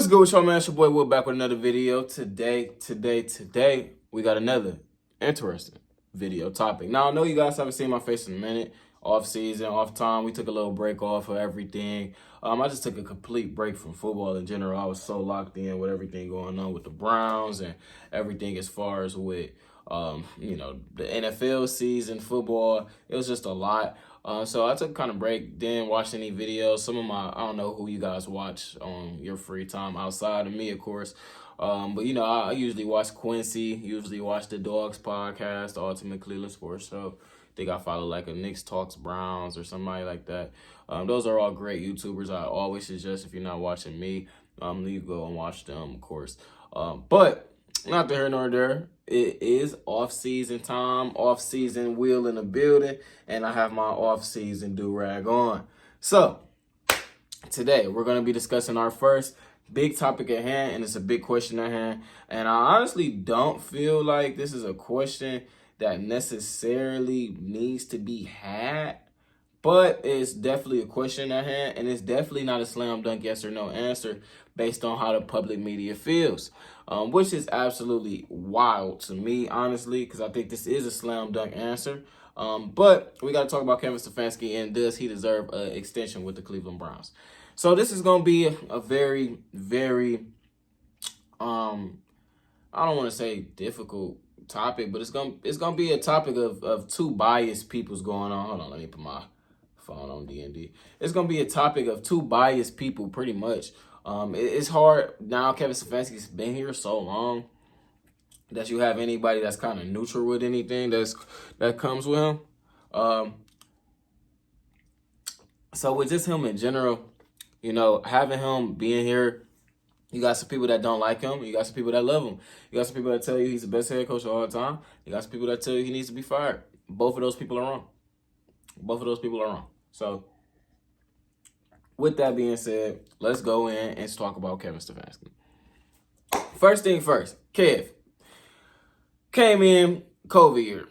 What's good with y'all, man? It's your boy Will back with another video. Today, we got another interesting video topic. Now, I know you guys haven't seen my face in a minute. Off season, off time. We took a little break off of everything. I just took a complete break from football in general. I was so locked in with everything going on with the Browns and everything as far as with, the NFL season, football. It was just a lot. So I took a kind of break, didn't watch any videos. I don't know who you guys watch on your free time outside of me, of course. But I usually watch Quincy, usually watch the Dogs podcast, the Ultimate Cleveland Sports Show. I think I follow like a Knicks Talks Browns or somebody like that. Those are all great YouTubers. I always suggest if you're not watching me, you go and watch them, of course. But not here nor there. It is off-season time, off-season wheel in the building, and I have my off-season do-rag on. So, today we're going to be discussing our first big topic at hand, and it's a big question at hand. And I honestly don't feel like this is a question that necessarily needs to be had, but it's definitely a question at hand, and it's definitely not a slam dunk yes or no answer based on how the public media feels, which is absolutely wild to me, honestly, because I think this is a slam dunk answer. But we got to talk about Kevin Stefanski, and does he deserve an extension with the Cleveland Browns? So this is going to be a very, very, I don't want to say difficult topic, but it's gonna be a topic of two biased people's going on. Hold on, let me put my phone on D&D. It's gonna be a topic of two biased people, pretty much. It's hard now. Kevin Stefanski's been here so long that you have anybody that's kind of neutral with anything that comes with him. So with just him in general, having him being here. You got some people that don't like him. You got some people that love him. You got some people that tell you he's the best head coach of all time. You got some people that tell you he needs to be fired. Both of those people are wrong. Both of those people are wrong. So, with that being said, let's go in and talk about Kevin Stefanski. First thing first, Kev came in COVID year.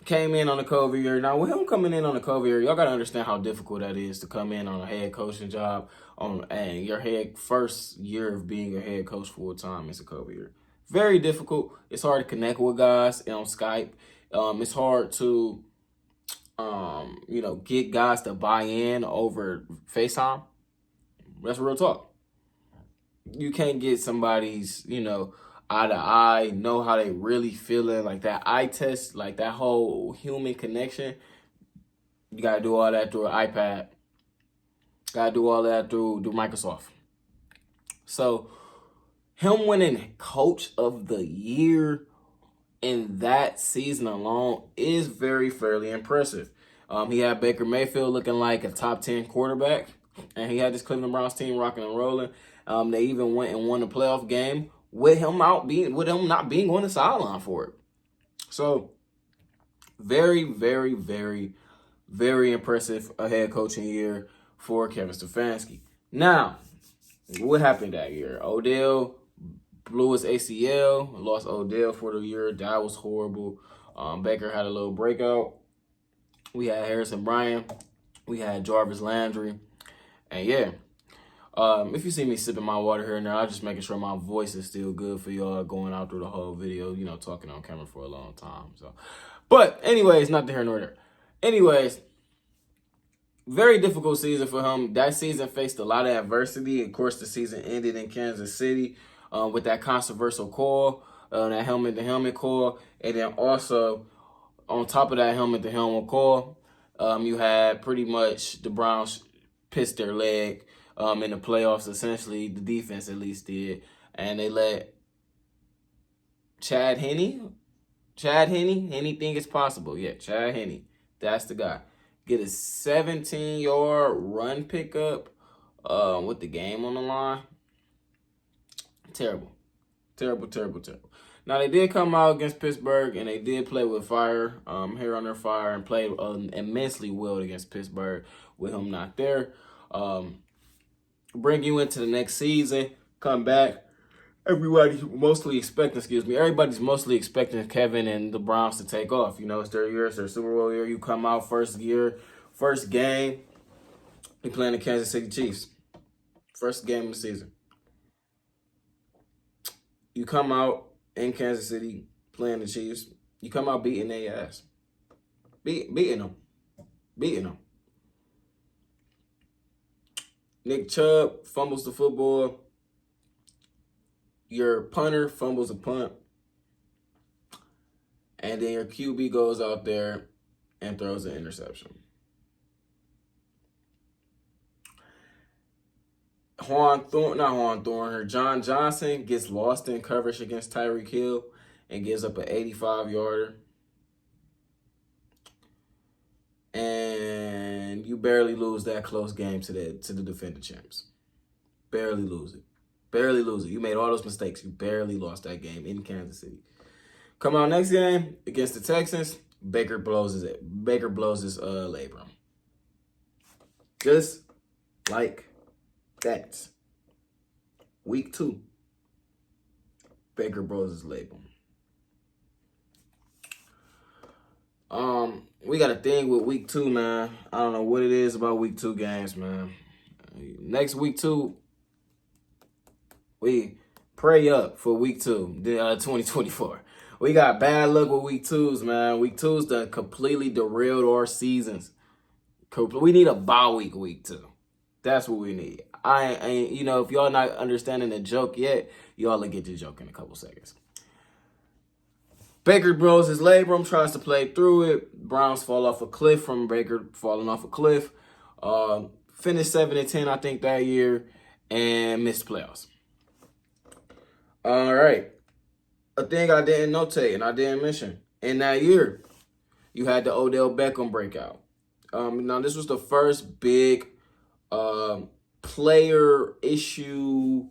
Came in on the COVID year. Now, with him coming in on the COVID year, y'all got to understand how difficult that is to come in on a head coaching job and your first year of being a head coach full time is a COVID year. Very difficult. It's hard to connect with guys on Skype. It's hard to, get guys to buy in over FaceTime. That's real talk. You can't get somebody's, eye to eye, know how they really feeling, like that eye test, like that whole human connection. You gotta do all that through an iPad. Gotta do all that through Microsoft. So him winning Coach of the Year in that season alone is fairly impressive. He had Baker Mayfield looking like a top 10 quarterback, and he had this Cleveland Browns team rocking and rolling. They even went and won a playoff game with him not being on the sideline for it. So very, very, very, very impressive head coaching year for Kevin Stefanski. Now, what happened that year? Odell blew his ACL, lost Odell for the year. That was horrible. Baker had a little breakout. We had Harrison Bryant. We had Jarvis Landry. And yeah, if you see me sipping my water here and there, I'm just making sure my voice is still good for y'all going out through the whole video, talking on camera for a long time. So, but anyways, not here nor there. Anyways, very difficult season for him. That season faced a lot of adversity. Of course, the season ended in Kansas City with that controversial call, that helmet-to-helmet call. And then also, on top of that helmet-to-helmet call, you had pretty much the Browns pissed their leg in the playoffs, essentially. The defense at least did. And they let Chad Henne, anything is possible. Yeah, Chad Henne. That's the guy. Get a 17-yard run pickup with the game on the line. Terrible. Now, they did come out against Pittsburgh, and they did play with fire, hair on their fire, and played immensely well against Pittsburgh with him not there. Bring you into the next season, come back. Everybody's mostly expecting Kevin and the Browns to take off. It's their year, it's their Super Bowl year. You come out first game, you playing the Kansas City Chiefs. First game of the season. You come out in Kansas City playing the Chiefs. You come out beating their ass. Beating them. Beating them. Nick Chubb fumbles the football. Your punter fumbles a punt. And then your QB goes out there and throws an interception. John Johnson gets lost in coverage against Tyreek Hill and gives up an 85-yarder. And you barely lose that close game to the defending champs. Barely lose it. Barely lose it. You made all those mistakes. You barely lost that game in Kansas City. Come out next game against the Texans. Baker blows his labrum. Just like that. Week 2. Baker blows his labrum. We got a thing with week 2, man. I don't know what it is about week 2 games, man. Next week 2, we pray up for week 2, 2024. We got bad luck with week 2s, man. Week 2s done completely derailed our seasons. We need a bye week 2. That's what we need. If y'all not understanding the joke yet, y'all will get the joke in a couple seconds. Baker blows his labrum, tries to play through it. Browns fall off a cliff from Baker falling off a cliff. Finished 7-10, I think, that year, and missed playoffs. All right. A thing I didn't notate and I didn't mention. In that year, you had the Odell Beckham breakout. Now, this was the first big player issue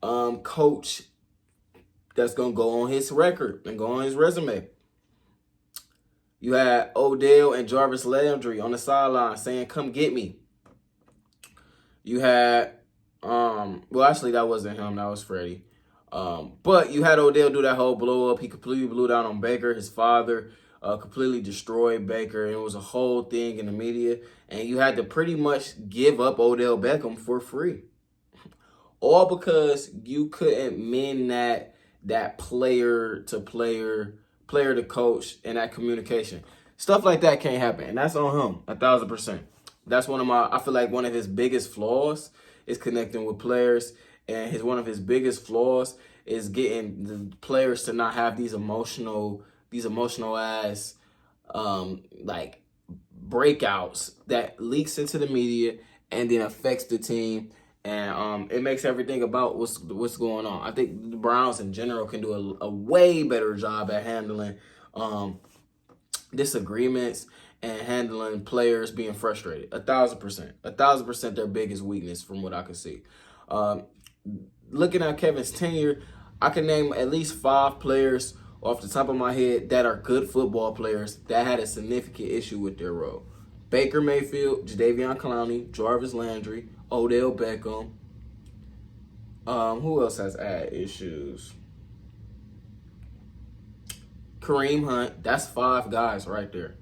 coach that's going to go on his record and go on his resume. You had Odell and Jarvis Landry on the sideline saying, "Come get me." You had, actually, that wasn't him. That was Freddie. But you had Odell do that whole blow up. He completely blew down on Baker. His father completely destroyed Baker. And it was a whole thing in the media. And you had to pretty much give up Odell Beckham for free. All because you couldn't mend that player to coach, and that communication. Stuff like that can't happen. And that's on him, 1,000%. That's I feel like one of his biggest flaws is connecting with players. And one of his biggest flaws is getting the players to not have these emotional ass breakouts that leaks into the media and then affects the team. And it makes everything about what's going on. I think the Browns in general can do a way better job at handling disagreements and handling players being frustrated. 1,000%. 1,000% their biggest weakness from what I can see. Looking at Kevin's tenure, I can name at least 5 players off the top of my head that are good football players that had a significant issue with their role. Baker Mayfield, Jadeveon Clowney, Jarvis Landry, Odell Beckham. Who else has had issues? Kareem Hunt. That's 5 guys right there.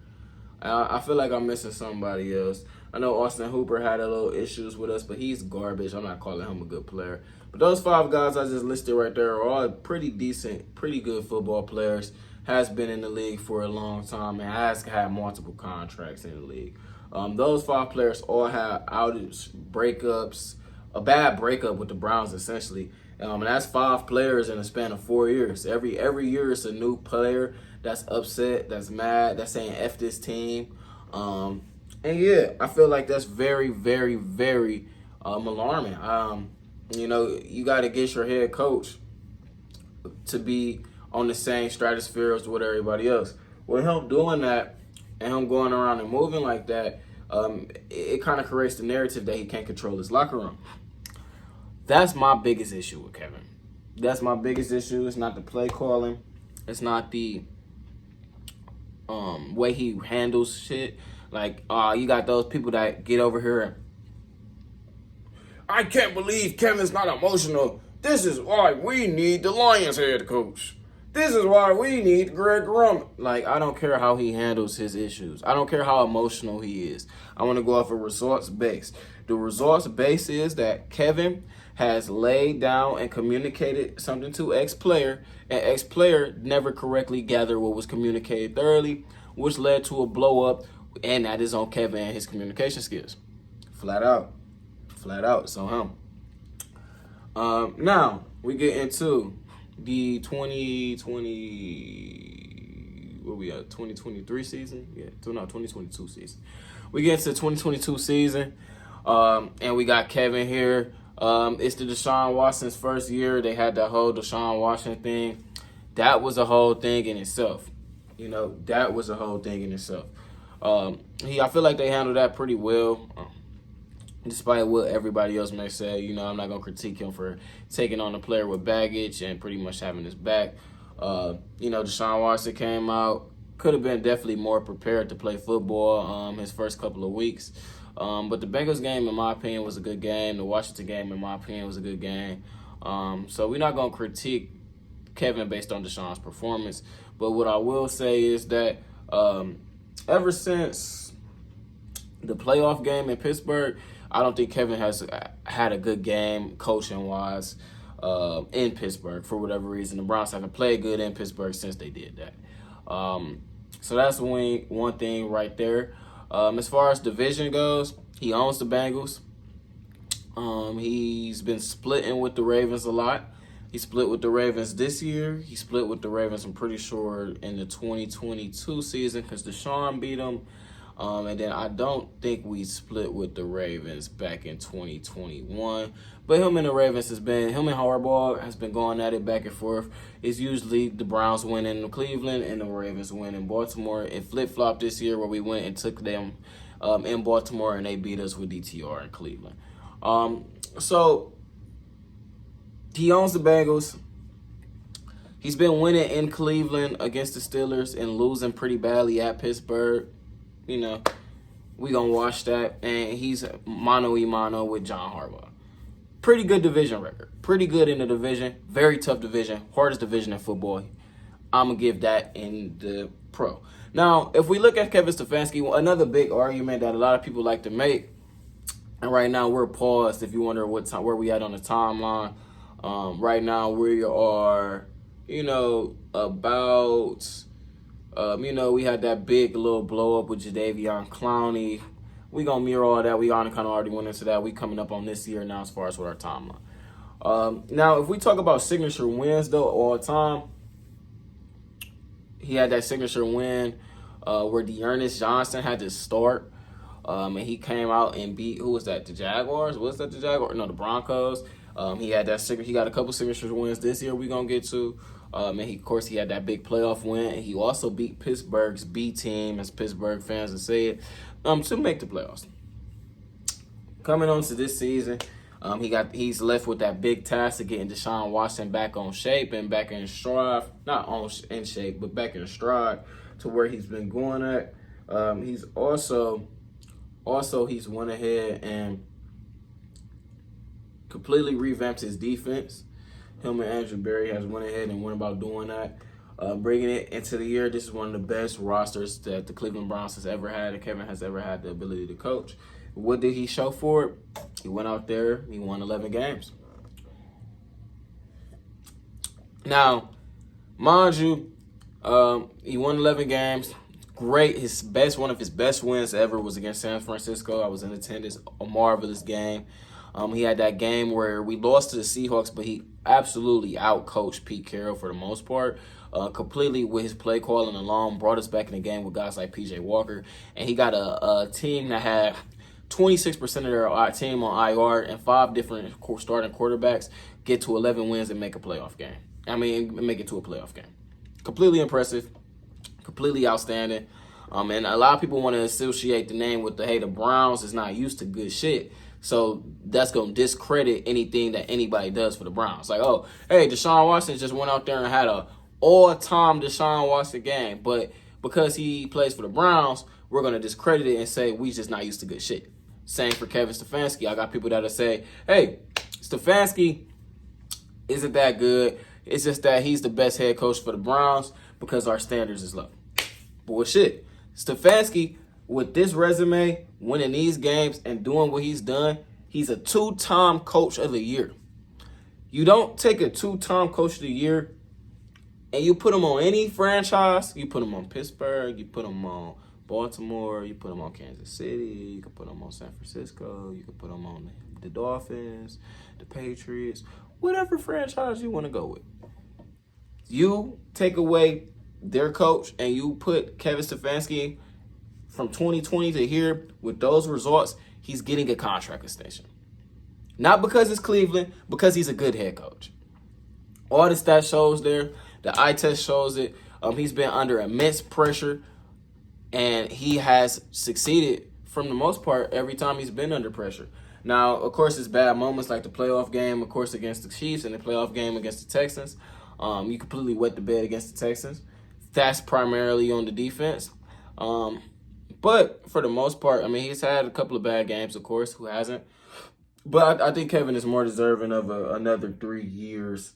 I feel like I'm missing somebody else. I know Austin Hooper had a little issues with us, but he's garbage. I'm not calling him a good player. But those 5 guys I just listed right there are all pretty decent, pretty good football players. Has been in the league for a long time and has had multiple contracts in the league. Those 5 players all had outage, breakups, a bad breakup with the Browns essentially. And that's 5 players in a span of 4 years. Every year it's a new player that's upset, that's mad, that's saying F this team. And yeah, I feel like that's very, very, very alarming. You got to get your head coach to be on the same stratosphere as with everybody else. With him doing that and him going around and moving like that, it kind of creates the narrative that he can't control his locker room. That's my biggest issue with Kevin. That's my biggest issue. It's not the play calling. It's not the way he handles shit. Like, you got those people that get over here and, "I can't believe Kevin's not emotional. This is why we need the Lions head coach. This is why we need Greg Roman." Like, I don't care how he handles his issues. I don't care how emotional he is. I want to go off a results base. The results base is that Kevin has laid down and communicated something to ex-player, and ex-player never correctly gathered what was communicated thoroughly, which led to a blow-up, and that is on Kevin and his communication skills. Flat out. Flat out. It's on him. Now, we get into the 2020, what we at, 2023 season? Yeah, no, 2022 season. We get into the 2022 season, and we got Kevin here. It's the Deshaun Watson's first year. They had that whole Deshaun Watson thing. That was a whole thing in itself. That was a whole thing in itself. I feel like they handled that pretty well. Despite what everybody else may say, I'm not going to critique him for taking on a player with baggage and pretty much having his back. Deshaun Watson came out, could have been definitely more prepared to play football his first couple of weeks. But the Bengals game, in my opinion, was a good game. The Washington game, in my opinion, was a good game. So we're not going to critique Kevin based on Deshaun's performance. But what I will say is that ever since the playoff game in Pittsburgh, I don't think Kevin has had a good game coaching-wise in Pittsburgh for whatever reason. The Browns haven't played good in Pittsburgh since they did that. So that's one thing right there. As far as division goes, he owns the Bengals. He's been splitting with the Ravens a lot. He split with the Ravens this year. He split with the Ravens, I'm pretty sure, in the 2022 season because Deshaun beat him. And then I don't think we split with the Ravens back in 2021. But him and Harbaugh has been going at it back and forth. It's usually the Browns win in Cleveland and the Ravens win in Baltimore. It flip-flopped this year where we went and took them in Baltimore and they beat us with DTR in Cleveland. So he owns the Bengals. He's been winning in Cleveland against the Steelers and losing pretty badly at Pittsburgh. We gonna watch that. And he's mano-a-mano with John Harbaugh. Pretty good division record. Pretty good in the division. Very tough division. Hardest division in football. I'm gonna give that in the pro. Now, if we look at Kevin Stefanski, another big argument that a lot of people like to make, and right now we're paused if you wonder where we at on the timeline. Right now we are, about... we had that big little blow up with Jadeveon Clowney. We gonna mirror all that. We kind of already went into that. We coming up on this year now as far as with our timeline. Now, if we talk about signature wins though all time, he had that signature win where Dearness Johnson had to start, and he came out and beat, who was that? The Jaguars? Was that the Jaguars? No, the Broncos. He had that he got a couple signature wins this year. We gonna get to. And he had that big playoff win. And he also beat Pittsburgh's B team, as Pittsburgh fans would say it, to make the playoffs. Coming on to this season, he's left with that big task of getting Deshaun Watson back on shape and back in stride. Not in shape, but back in stride to where he's been going at. He's also he's went ahead and completely revamped his defense. Him and Andrew Berry has went ahead and went about doing that. Bringing it into the year, this is one of the best rosters that the Cleveland Browns has ever had and Kevin has ever had the ability to coach. What did he show for it? He went out there, he won 11 games. Now, mind you, he won 11 games. Great. One of his best wins ever was against San Francisco. I was in attendance. A marvelous game. He had that game where we lost to the Seahawks, but he absolutely outcoached Pete Carroll for the most part. Completely with his play calling alone, brought us back in the game with guys like P.J. Walker. And he got a team that had 26% of their team on IR and 5 different starting quarterbacks get to 11 wins and make a playoff game. Make it to a playoff game. Completely impressive. Completely outstanding. And a lot of people want to associate the name with the Browns is not used to good shit. So that's going to discredit anything that anybody does for the Browns. Like, Deshaun Watson just went out there and had a all-time Deshaun Watson game. But because he plays for the Browns, we're going to discredit it and say we just not used to good shit. Same for Kevin Stefanski. I got people that'll say, Stefanski isn't that good. It's just that he's the best head coach for the Browns because our standards is low. Bullshit. Stefanski, with this resume, winning these games and doing what he's done, he's a 2-time coach of the year. You don't take a two-time coach of the year and you put him on any franchise. You put him on Pittsburgh. You put him on Baltimore. You put him on Kansas City. You can put him on San Francisco. You can put him on the Dolphins, the Patriots, whatever franchise you want to go with. You take away their coach and you put Kevin Stefanski from 2020 to here with those results, he's getting a contract extension. Not because it's Cleveland, because he's a good head coach. All the stats shows there. The eye test shows it. He's been under immense pressure, and he has succeeded from the most part every time he's been under pressure. Now, of course, it's bad moments like the playoff game, of course, against the Chiefs and the playoff game against the Texans. You completely wet the bed against the Texans. That's primarily on the defense. But for the most part, I mean, he's had a couple of bad games, of course. Who hasn't? But I think Kevin is more deserving of another 3 years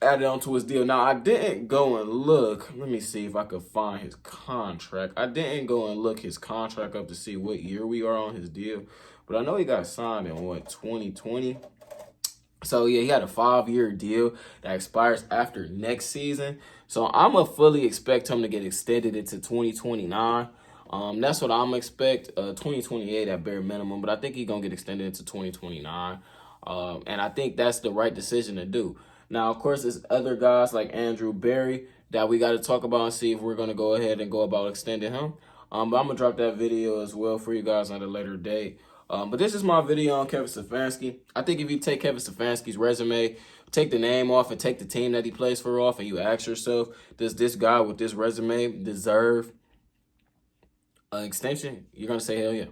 added onto his deal. Now, I didn't go and look. Let me see if I could find his contract. I didn't go and look his contract up to see what year we are on his deal. But I know he got signed in, 2020? So, yeah, he had a 5-year deal that expires after next season. So, I'm going to fully expect him to get extended into 2029. That's what I'm expect, 2028 at bare minimum. But I think he's going to get extended into 2029. And I think that's the right decision to do. Now, of course, there's other guys like Andrew Berry that we got to talk about and see if we're going to go ahead and go about extending him. But I'm going to drop that video as well for you guys at a later date. But this is my video on Kevin Stefanski. I think if you take Kevin Stefanski's resume, take the name off and take the team that he plays for off, and you ask yourself, does this guy with this resume deserve an extension? You're going to say, hell yeah.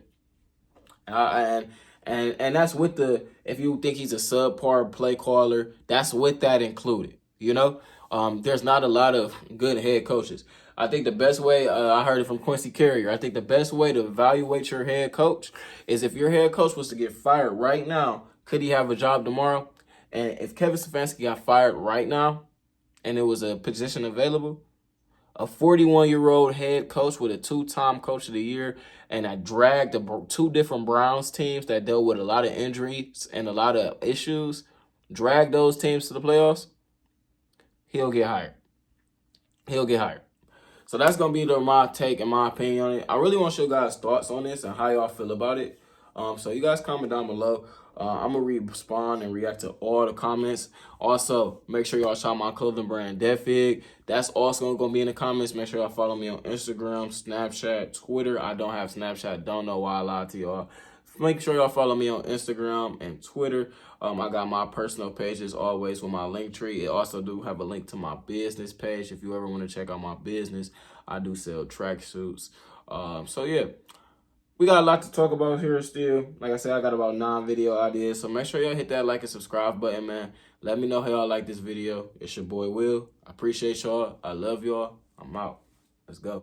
And that's with the, if you think he's a subpar play caller, that's with that included, you know? There's not a lot of good head coaches. I think the best way, I heard it from Quincy Carrier, I think the best way to evaluate your head coach is if your head coach was to get fired right now, could he have a job tomorrow? And if Kevin Stefanski got fired right now and there was a position available, a 41-year-old head coach with a 2-time coach of the year, and I dragged the 2 different Browns teams that dealt with a lot of injuries and a lot of issues, drag those teams to the playoffs, he'll get hired. He'll get hired. So that's going to be my take and my opinion on it. I really want to show you guys thoughts on this and how y'all feel about it. So you guys comment down below. I'm going to respond and react to all the comments. Also, make sure y'all shout my clothing brand, Defig. That's also going to be in the comments. Make sure y'all follow me on Instagram, Snapchat, Twitter. I don't have Snapchat. Don't know why I lied to y'all. Make sure y'all follow me on Instagram and Twitter. I got my personal pages always with my link tree. It also do have a link to my business page. If you ever want to check out my business, I do sell tracksuits. So, yeah. We got a lot to talk about here still. Like I said, I got about 9 video ideas. So make sure y'all hit that like and subscribe button, man. Let me know how y'all like this video. It's your boy Will. I appreciate y'all. I love y'all. I'm out. Let's go.